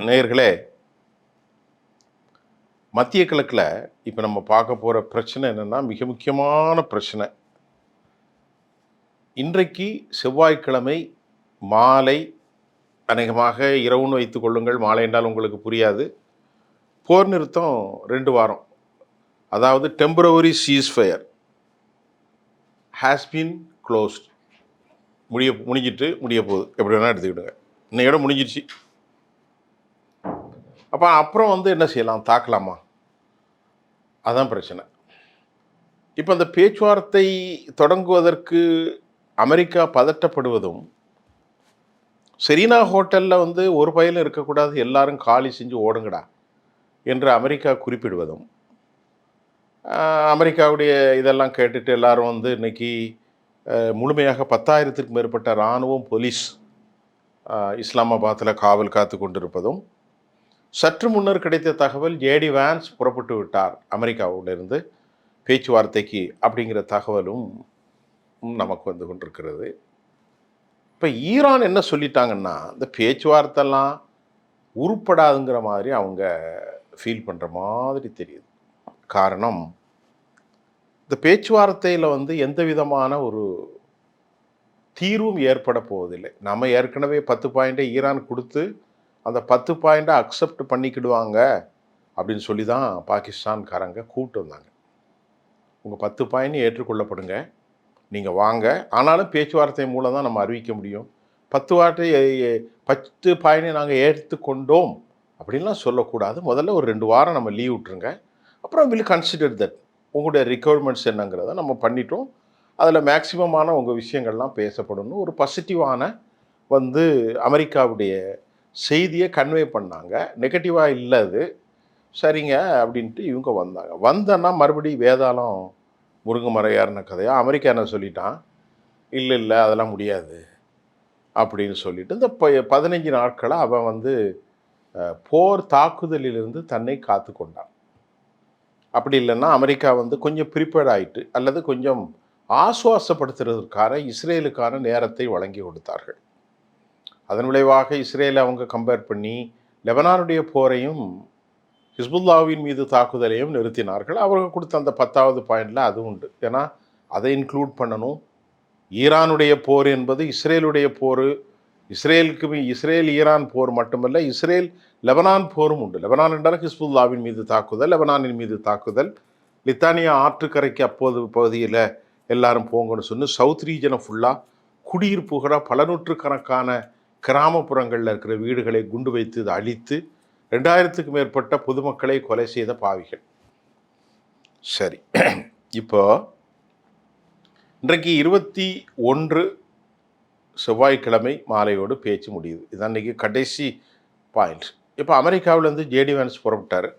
நேயர்களே, மத்திய கிழக்கில் இப்போ நம்ம பார்க்க போகிற பிரச்சனை என்னென்னா, மிக முக்கியமான பிரச்சனை. இன்றைக்கு செவ்வாய்க்கிழமை மாலை, அநேகமாக இரவுன்னு வைத்துக் கொள்ளுங்கள், மாலை என்றால் உங்களுக்கு புரியாது. போர் நிறுத்தம் 2 வாரம், அதாவது temporary ceasefire has been closed. முடிய போகுது, எப்படி வேணால் எடுத்துக்கிடுங்க. இன்னையோட முடிஞ்சிடுச்சு. அப்புறம் என்ன செய்யலாம்? தாக்கலாமா? அதான் பிரச்சனை. இப்போ அந்த பேச்சுவார்த்தை தொடங்குவதற்கு அமெரிக்கா பதட்டப்படுவதும், செரீனா ஹோட்டலில் ஒரு பையலும் இருக்கக்கூடாது, எல்லாரும் காலி செஞ்சு ஓடுங்கடா என்று அமெரிக்கா குறிப்பிடுவதும், அமெரிக்காவுடைய இதெல்லாம் கேட்டுட்டு எல்லாரும் இன்னைக்கு முழுமையாக 10,000க்கும் மேற்பட்ட இராணுவம், போலீஸ் இஸ்லாமாபாத்தில் காவல் காத்து கொண்டிருப்பதும், சற்று முன்னர் கிடைத்த தகவல் ஜேடி வான்ஸ் புறப்பட்டு விட்டார் அமெரிக்காவிலிருந்து பேச்சுவார்த்தைக்கு அப்படிங்கிற தகவலும் நமக்கு வந்து கொண்டிருக்கிறது. இப்போ ஈரான் என்ன சொல்லிட்டாங்கன்னா, இந்த பேச்சுவார்த்தைலாம் உருப்படாதுங்கிற மாதிரி அவங்க ஃபீல் பண்ணுற மாதிரி தெரியுது. காரணம், இந்த பேச்சுவார்த்தையில் எந்த விதமான ஒரு தீர்வும் ஏற்பட போவதில்லை. நம்ம ஏற்கனவே 10 பாயிண்ட்டை ஈரான் கொடுத்து அந்த 10 பாயிண்ட்டை அக்செப்ட் பண்ணிக்கிடுவாங்க அப்படின்னு சொல்லி தான் பாகிஸ்தான்காரங்க கூப்பிட்டு வந்தாங்க. உங்கள் 10 பாயிண்ட் ஏற்றுக்கொள்ளப்படுங்க, நீங்கள் வாங்க, ஆனாலும் பேச்சுவார்த்தை மூலம் தான் நம்ம அறிவிக்க முடியும். 10 பாயிண்டை நாங்கள் ஏற்றுக்கொண்டோம் அப்படின்லாம் சொல்லக்கூடாது. முதல்ல ஒரு 2 வாரம் நம்ம லீவ் விட்டுருங்க, அப்புறம் வில் கன்சிடர் தட். உங்களுடைய ரிக்வயர்மெண்ட்ஸ் என்னங்கிறத நம்ம பண்ணிட்டோம், அதில் மேக்சிமமான உங்கள் விஷயங்கள்லாம் பேசப்படணும். ஒரு பாசிட்டிவான அமெரிக்காவுடைய செய்தியை கன்வே பண்ணாங்க. நெகட்டிவாக இல்லை அது. சரிங்க அப்படின்ட்டு இவங்க வந்தாங்க. வந்தன்னா மறுபடியும் வேதாளம் முருங்கை மறையாருன கதையாக அமெரிக்கா என்ன சொல்லிட்டான், இல்லை அதெல்லாம் முடியாது அப்படின்னு சொல்லிட்டு இந்த 15 நாட்களை அவன் போர் தாக்குதலிலிருந்து தன்னை காத்து கொண்டான். அப்படி இல்லைன்னா அமெரிக்கா கொஞ்சம் ப்ரிப்பேர்ட் ஆகிட்டு அல்லது கொஞ்சம் ஆசுவாசப்படுத்துறதுக்கான இஸ்ரேலுக்கான நேரத்தை வழங்கி கொடுத்தார்கள். அதன் விளைவாக இஸ்ரேலை அவங்க கம்பேர் பண்ணி லெபனானுடைய போரையும் ஹிஸ்புல்லாவின் மீது தாக்குதலையும் நிறுத்தினார்கள். அவர்கள் கொடுத்த அந்த 10வது பாயிண்டில் அது உண்டு. ஏன்னா அதை இன்க்ளூட் பண்ணணும். ஈரானுடைய போர் என்பது இஸ்ரேலுடைய போர். இஸ்ரேல் ஈரான் போர் மட்டுமல்ல, இஸ்ரேல் லெபனான் போரும் உண்டு. லெபனான் என்றால் ஹிஸ்புல்லாவின் மீது தாக்குதல், லெபனானின் மீது தாக்குதல். லித்தானியா ஆற்றுக்கரைக்கு அப்போது பகுதியில் எல்லாரும் போங்கன்னு சொன்னு சவுத் ரீஜனை ஃபுல்லாக குடியிருப்புகளாக பல நூற்றுக்கணக்கான கிராமப்புறங்களில் இருக்கிற வீடுகளை குண்டு வைத்து அழித்து 2000க்கும் மேற்பட்ட பொதுமக்களை கொலை செய்த பாவிகள். சரி, இப்போ இன்றைக்கு 21 செவ்வாய்க்கிழமை மாலையோடு பேச்சு முடியுது. இதுதான் இன்றைக்கி கடைசி பாயிண்ட். இப்போ அமெரிக்காவிலேருந்து ஜேடி வான்ஸ் புறப்பட்டார்.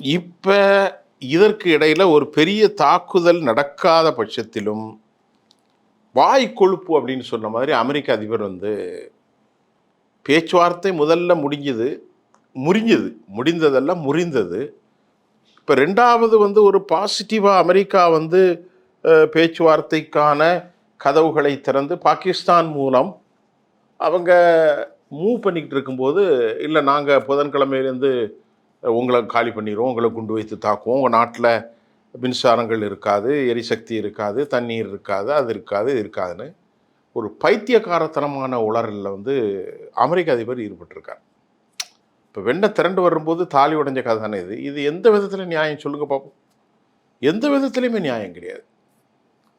இப்போ இதற்கு இடையில் ஒரு பெரிய தாக்குதல் நடக்காத பட்சத்திலும் வாய் கொழுப்பு அப்படின்னு சொன்ன மாதிரி அமெரிக்க அதிபர் பேச்சுவார்த்தை முதல்ல முடிந்ததல்ல முறிந்தது. இப்போ 2வது ஒரு பாசிட்டிவாக அமெரிக்கா பேச்சுவார்த்தைக்கான கதவுகளை திறந்து பாகிஸ்தான் மூலம் அவங்க மூவ் பண்ணிக்கிட்டு இருக்கும்போது, இல்லை நாங்கள் புதன்கிழமையிலேருந்து உங்களை காலி பண்ணிடுவோம், உங்களை குண்டு வைத்து தாக்குவோம், உங்கள் நாட்டில் மின்சாரங்கள் இருக்காது, எரிசக்தி இருக்காது, தண்ணீர் இருக்காது, அது இருக்காதுன்னு ஒரு பைத்தியக்காரத்தனமான உளறலில் அமெரிக்க அதிபர் ஈடுபட்டிருக்கார். இப்போ வெண்ணை திரண்டு வரும்போது தாலி உடைஞ்ச கதை தானே இது. இது எந்த விதத்தில் நியாயம் சொல்லுங்க பார்ப்போம்? எந்த விதத்துலையுமே நியாயம் கிடையாது.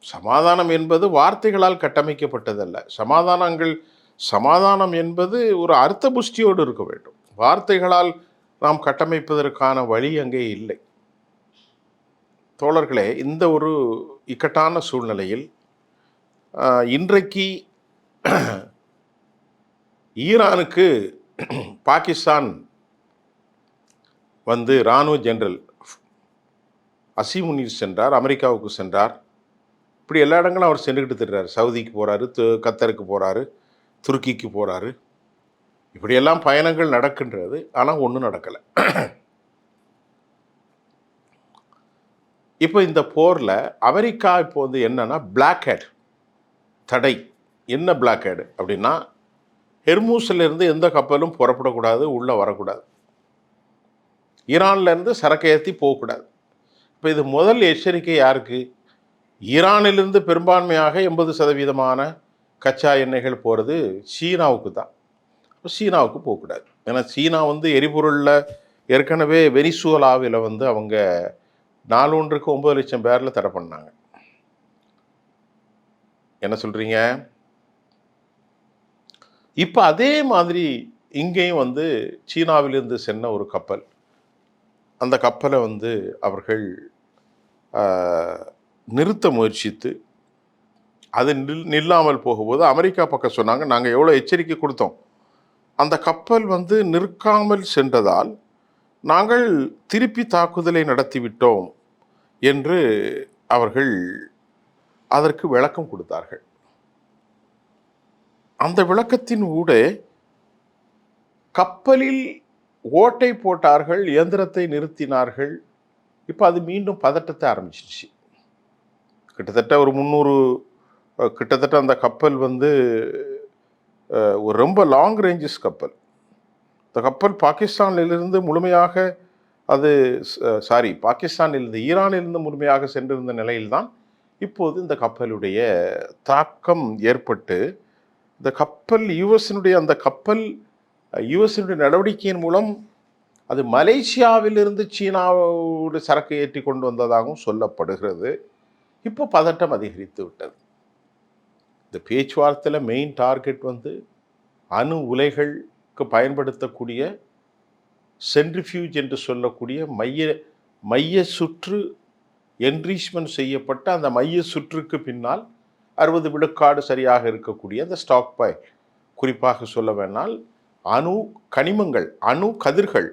சமாதானம் என்பது வார்த்தைகளால் கட்டமைக்கப்பட்டதல்ல. சமாதானம் என்பது ஒரு அர்த்த புஷ்டியோடு இருக்க வேண்டும். வார்த்தைகளால் நாம் கட்டமைப்பதற்கான வழி அங்கே இல்லை. தோழர்களே, இந்த ஒரு இக்கட்டான சூழ்நிலையில் இன்றைக்கு ஈரானுக்கு பாகிஸ்தான் இராணுவ ஜெனரல் அசீம் முனீர் சென்றார், அமெரிக்காவுக்கு சென்றார். இப்படி எல்லா இடங்களும் அவர் சென்றுக்கிட்டு திடுறாரு. சவுதிக்கு போகிறாரு, கத்தருக்கு போகிறாரு, துருக்கிக்கு போகிறாரு. இப்படியெல்லாம் பயணங்கள் நடக்கின்றது. ஆனால் ஒன்றும் நடக்கலை. இப்போ இந்த போரில் அமெரிக்கா இப்போ என்னன்னா பிளாக் ஹெட் தடை. என்ன பிளாக் ஹெட் அப்படின்னா, ஹெர்மூஸ்ல இருந்து எந்த கப்பலும் புறப்படக்கூடாது, உள்ளே வரக்கூடாது. ஈரான்ல இருந்து சரக்கு ஏற்றி போகக்கூடாது. இப்போ இது முதல் எச்சரிக்கை யாருக்கு? ஈரானிலிருந்து பெரும்பான்மையாக 80% கச்சா எண்ணெய்கள் போகிறது சீனாவுக்கு தான். இப்போ சீனாவுக்கு போகக்கூடாது. ஏன்னா சீனா வந்து எரிபொருளில் ஏற்கனவே வெனிசுவலாவில் வந்து அவங்க நாளொன்றுக்கு 9 லட்சம் பேரில் தடை பண்ணாங்க. என்ன சொல்கிறீங்க? இப்போ அதே மாதிரி இங்கேயும் வந்து சீனாவிலிருந்து சென்ற ஒரு கப்பல், அந்த கப்பலை வந்து அவர்கள் நிறுத்த முயற்சித்து அது நில்லாமல் போகும்போது அமெரிக்கா பக்கம் சொன்னாங்க, நாங்கள் எவ்வளோ எச்சரிக்கை கொடுத்தோம், அந்த கப்பல் வந்து நிற்காமல் சென்றதால் நாங்கள் திருப்பி தாக்குதலை நடத்திவிட்டோம் என்று அவர்கள் அதற்கு விளக்கம் கொடுத்தார்கள். அந்த விளக்கத்தின் ஊடே கப்பலில் ஓட்டை போட்டார்கள், இயந்திரத்தை நிறுத்தினார்கள். இப்போ அது மீண்டும் பதட்டத்தை ஆரம்பிச்சிருச்சு. கிட்டத்தட்ட ஒரு 300 கிட்டத்தட்ட அந்த கப்பல் வந்து ஒரு ரொம்ப லாங் ரேஞ்சஸ் கப்பல். இந்த கப்பல் பாகிஸ்தானிலிருந்து முழுமையாக அது பாகிஸ்தானிலிருந்து ஈரானிலிருந்து முழுமையாக சென்றிருந்த நிலையில்தான் இப்போது இந்த கப்பலுடைய தாக்கம் ஏற்பட்டு இந்த கப்பல் அந்த கப்பல் யுஎஸ்னுடைய நடவடிக்கையின் மூலம் அது மலேசியாவிலிருந்து சீனாவோடு சரக்கு ஏற்றி கொண்டு வந்ததாகவும் சொல்லப்படுகிறது. இப்போ பதட்டம் அதிகரித்து விட்டது. இந்த பேச்சுவார்த்தையில் மெயின் டார்கெட் வந்து அணு உலைகளுக்கு பயன்படுத்தக்கூடிய சென்ட்ரிஃபியூஜ் என்று சொல்லக்கூடிய மைய சுற்று என்ரிச்மெண்ட் செய்யப்பட்ட அந்த மைய சுற்றுக்கு பின்னால் 60 விழுக்காடு சரியாக இருக்கக்கூடிய அந்த ஸ்டாக் பாய், குறிப்பாக சொல்ல வேணால் அணு கனிமங்கள், அணு கதிர்கள்,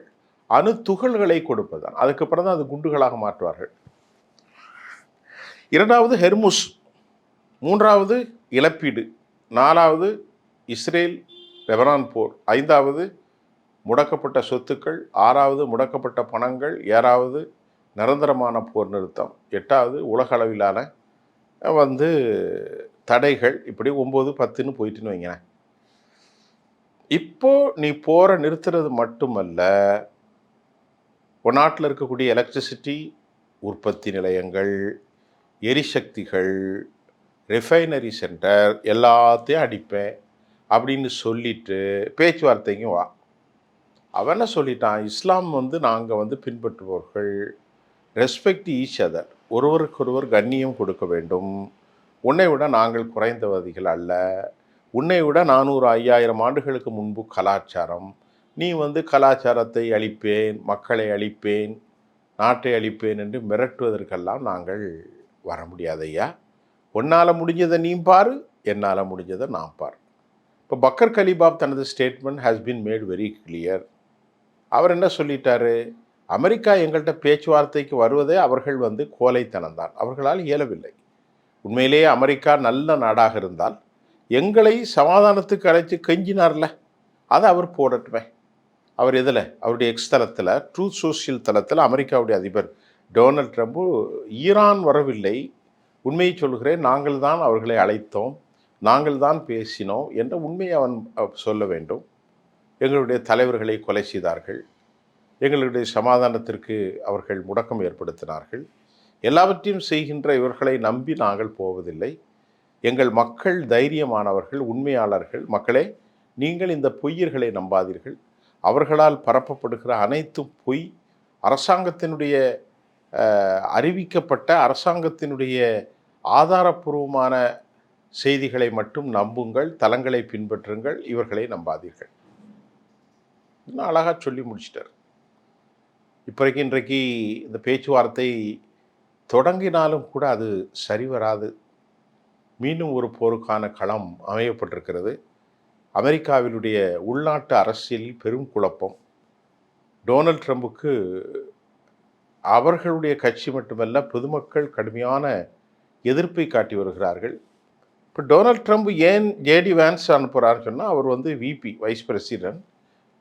அணு துகள்களை கொடுப்பதுதான். அதுக்கப்புறம் தான் அது குண்டுகளாக மாற்றுவார்கள். 2வது ஹெர்முஸ், 3வது இழப்பீடு, 4வது இஸ்ரேல் லெபனான் போர், 5வது முடக்கப்பட்ட சொத்துக்கள், 6வது முடக்கப்பட்ட பணங்கள், 7வது நிரந்தரமான போர் நிறுத்தம், 8வது உலக அளவிலான வந்து தடைகள். இப்படி 9, 10ன்னு போயிட்டுன்னு வைங்களேன். இப்போ நீ போரை நிறுத்துறது மட்டுமல்ல, ஒரு நாட்டில் இருக்கக்கூடிய எலக்ட்ரிசிட்டி உற்பத்தி நிலையங்கள், எரிசக்திகள், ரிஃபைனரி சென்டர் எல்லாத்தையும் அடிப்பேன் அப்படின்னு சொல்லிட்டு பேச்சுவார்த்தைக்கும் வா. அவன் என்ன சொல்லிட்டான், இஸ்லாம் வந்து நாங்கள் வந்து பின்பற்றுபவர்கள், ரெஸ்பெக்ட் ஈச் அதர், ஒருவருக்கொருவர் கண்ணியம் கொடுக்க வேண்டும், உன்னை விட நாங்கள் குறைந்தவதிகள் அல்ல, உன்னை விட 400, 5000 ஆண்டுகளுக்கு முன்பு கலாச்சாரம், நீ வந்து கலாச்சாரத்தை அழிப்பேன், மக்களை அழிப்பேன், நாட்டை அழிப்பேன் என்று மிரட்டுவதற்கெல்லாம் நாங்கள் வர முடியாது ஐயா. உன்னால் முடிஞ்சதை நீ பாரு, என்னால் முடிஞ்சதை நான் பார். இப்போ பக்கர் கலிபாப் தனது statement has been made very clear. அவர் என்ன சொல்லிட்டாரு, அமெரிக்கா எங்கள்கிட்ட பேச்சுவார்த்தைக்கு வருவதே அவர்கள் வந்து கோலைத்தனம்தான், அவர்களால் இயலவில்லை. உண்மையிலேயே அமெரிக்கா நல்ல நாடாக இருந்தால் எங்களை சமாதானத்துக்கு அழைச்சி கெஞ்சினார்ல, அதை அவர் போடட்டுமே. அவர் எதில், அவருடைய எக்ஸ் தளத்தில், ட்ரூத் சோஷியல் தளத்தில் அமெரிக்காவுடைய அதிபர் டொனால்ட் ட்ரம்ப் ஈரான் வரவில்லை, உண்மையை சொல்கிறேன், நாங்கள் தான் அவர்களை அழைத்தோம், நாங்கள் தான் பேசினோம் என்ற உண்மையை அவன் சொல்ல வேண்டும். எங்களுடைய தலைவர்களை கொலை செய்தார்கள், எங்களுடைய சமாதானத்திற்கு அவர்கள் முடக்கம் ஏற்படுத்தினார்கள், எல்லாவற்றையும் செய்கின்ற இவர்களை நம்பி நாங்கள் போவதில்லை, எங்கள் மக்கள் தைரியமானவர்கள், உண்மையாளர்கள். மக்களே, நீங்கள் இந்த பொய்யர்களை நம்பாதீர்கள், அவர்களால் பரப்பப்படுகிற அனைத்தும் பொய், அரசாங்கத்தினுடைய அறிவிக்கப்பட்ட அரசாங்கத்தினுடைய ஆதாரப்பூர்வமான செய்திகளை மட்டும் நம்புங்கள், தளங்களை பின்பற்றுங்கள், இவர்களை நம்பாதீர்கள். இன்னும் அழகாக சொல்லி முடிச்சிட்டார். இன்றைக்கு இந்த பேச்சுவார்த்தை தொடங்கினாலும் கூட அது சரி வராது. மீண்டும் ஒரு போருக்கான களம் அமையப்பட்டிருக்கிறது. அமெரிக்காவினுடைய உள்நாட்டு அரசியலில் பெரும் குழப்பம். டொனால்ட் ட்ரம்புக்கு அவர்களுடைய கட்சி மட்டுமல்ல, பொதுமக்கள் கடுமையான எதிர்ப்பை காட்டி வருகிறார்கள். இப்போ டொனால்ட் ட்ரம்ப் ஏன் ஜேடி வேன்ஸ் அனுப்புகிறான்னு சொன்னால், அவர் வந்து VP, vice president,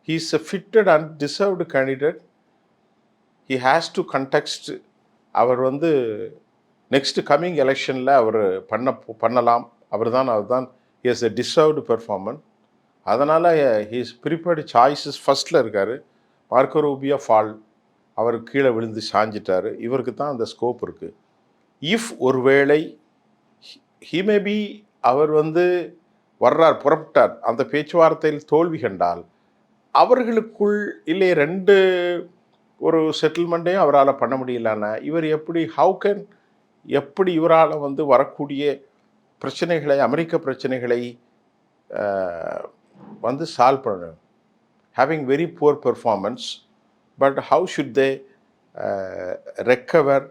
he is a fitted and deserved candidate, he has to contest. அவர் வந்து நெக்ஸ்ட் கம்மிங் எலெக்ஷனில் அவர் பண்ணலாம், அவர் தான் he has a deserved performance. அதனால் ஹீஸ் ப்ரிப்பேர்டு சாய்ஸஸ் ஃபர்ஸ்ட்டில் இருக்கார். மார்க்கோ ரூபியோ ஃபால், அவர் கீழே விழுந்து சாஞ்சிட்டார். இவருக்கு தான் அந்த ஸ்கோப் இருக்குது. இஃப் ஒருவேளை ஹி மே பி அவர் வர்றார், புறப்பட்டார், அந்த பேச்சுவார்த்தையில் தோல்வி கண்டால் அவர்களுக்குள் இல்லை 2 ஒரு செட்டில்மெண்ட்டையும் அவரால் பண்ண முடியலன்னா இவர் எப்படி இவரால் வரக்கூடிய பிரச்சனைகளை, அமெரிக்க பிரச்சனைகளை சால்வ் பண்ணணும். Having very poor performance, but how should they recover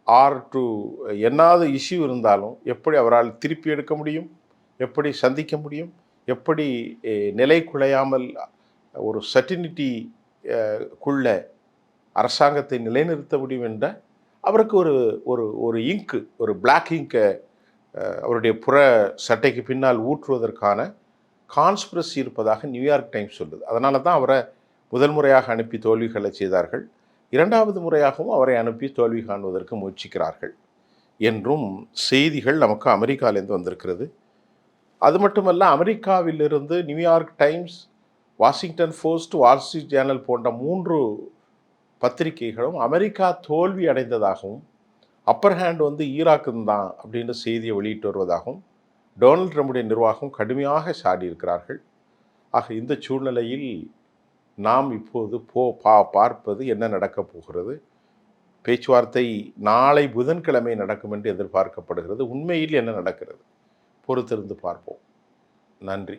or to என்னாவது இஷ்யூ இருந்தாலும் எப்படி அவரால் திருப்பி எடுக்க முடியும், எப்படி சந்திக்க முடியும், எப்படி நிலை குலையாமல் ஒரு சர்டினிட்டி குள்ள அரசாங்கத்தை நிலைநிறுத்த முடியும் என்ற அவருக்கு ஒரு ஒரு ஒரு இங்கு, ஒரு பிளாக் இங்கை அவருடைய புற சட்டைக்கு பின்னால் ஊற்றுவதற்கான கான்ஸ்பிரசி இருப்பதாக நியூயார்க் டைம்ஸ் சொல்லுது. அதனால தான் அவரை முதல் முறையாக அனுப்பி தோல்விகளை செய்தார்கள். 2வது முறையாகவும் அவரை அனுப்பி தோல்வி காணுவதற்கு முயற்சிக்கிறார்கள் என்றும் செய்திகள் நமக்கு அமெரிக்காவிலேருந்து வந்திருக்கிறது. அது மட்டுமல்ல, அமெரிக்காவிலிருந்து New York times, Washington post, Wall Street Journal போன்ற 3 பத்திரிகைகளும் அமெரிக்கா தோல்வி அடைந்ததாகவும் அப்பர் ஹேண்ட் ஈராக்கு தான் அப்படின்னு செய்தியை வெளியிட்டு வருவதாகவும் டொனால்ட் ட்ரம்புடைய நிர்வாகம் கடுமையாக சாடியிருக்கிறார்கள். ஆக இந்த சூழ்நிலையில் நாம் இப்போது பார்ப்பது என்ன நடக்கப் போகிறது. பேச்சுவார்த்தை நாளை புதன்கிழமை நடக்கும் என்று எதிர்பார்க்கப்படுகிறது. உண்மையில் என்ன நடக்கிறது பொறுத்திருந்து பார்ப்போம். நன்றி.